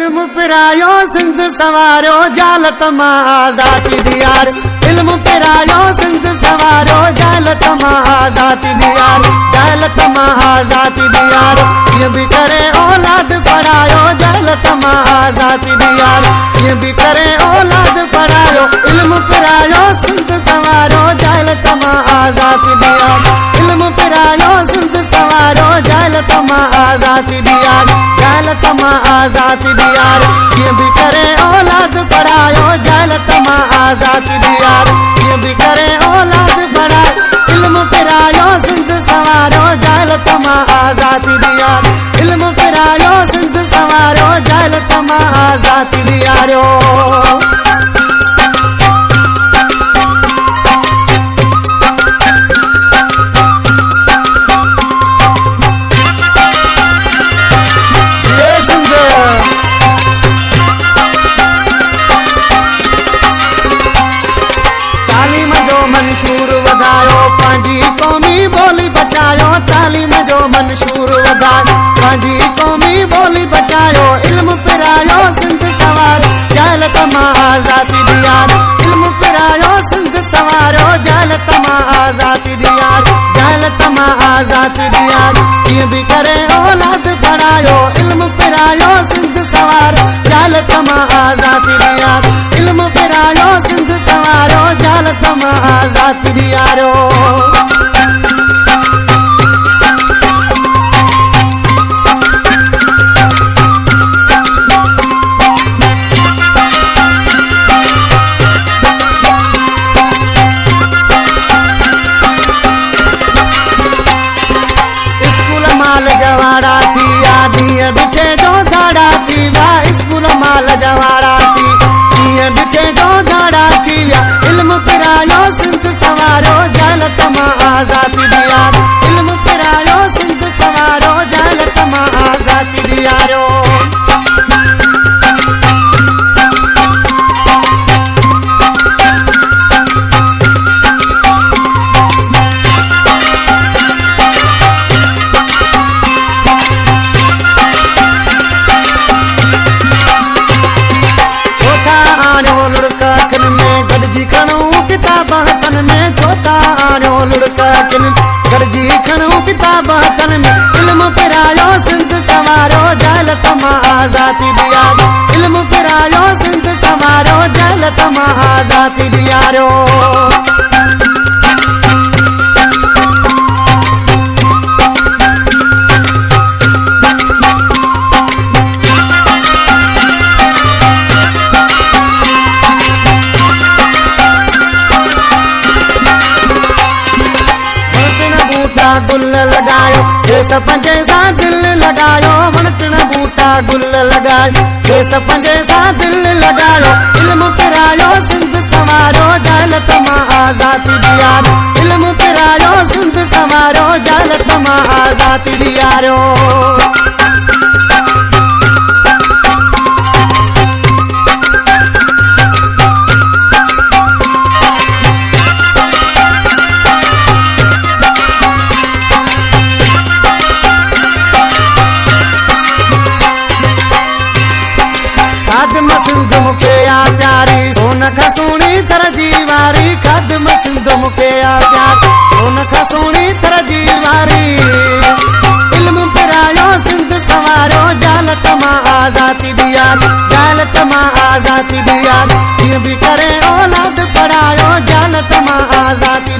इल्म पिरायो सिंध सवारो जालत मां आजादी दियार। इल्म पिरायो सिंध सवारो जालत मां आजादी दियार। जालत मां आजादी दियार। ये भी करे औलाद पढ़ायो जालत मां आजादी दियार। ये भी करे औलाद पढ़ायो। इल्म पिरायो सिंध सवारो जालत मां आजादी दियार। इल्म पिरायो सिंध सवारो जालत मां आजादी दियार। जालत मां आजादी दियार। ये भी करे औलाद पढ़ायो जालत मां आजादी दियार। ये भी करे औलाद पढ़ायो। इल्म पिरायो सिंध सवारो जालत मां आजादी दियार। इल्म पिरायो सिंध सवारो जालत मां आजादी दियारो। मंशूर वधायो पंहिंजी क़ौमी ॿोली बचायो। तालीम जो मंशूर वधायो पंहिंजी क़ौमी ॿोली बचायो। इल्म पिरायो सिंध सवारो जालत मां आजादी दियार। इल्म पिरायो सिंध सवारो जालत मां आजादी दियार। जालत मां आजादी दियार। ये भी करे औलाद पढ़ायो। इल्म पिरायो सिंध सवारो जालत मां आजादी दियार। इल्म पिरायो सिंध सवारो जालत मां आजादी दियारो। स्कूल माल जवाड़ा थी ॾींहं ॾिठे जो धाड़ा थी विया। स्कूल माल जवाड़ा थी ॾींहं ॾिठे जो धाड़ा थी विया। इल्म पिरायो सिंध सवारो जालत मां आजादी दियार। इल्म पिरायो सिंध सवारो जालत मां आजादी दियारो। हथन में छोटा आनो लुड़का किन गॾिजी खणूं किताब हथन में। इल्म पिरायो सिंध सवारो जालत मां आजादी दियार। इल्म पिरायो सिंध सवारो जालत मां आजादी दियारो। गुल लगायो खेस पंजे सां दिल लगायो। वणटिण बूटा गुल लगायो खेस पंजे सां दिल लगायो। इल्म पिरायो सिंध सवारो जालत मां आजादी दियार। इल्म पिरायो सिंध सवारो जालत मां आजादी दियारो। खादम सिंध मुखे आचारी सोन खां सुहिणी तरजी वारी। खादम सिंध मुखे आचारी सोन खां सुहिणी तरजी वारी। इल्म पिरायो सिंध सवारो जालत मां आजादी दियार। जालत मां आजादी दियार। ये भी करे औलाद पढ़ायो जालत मां आजादी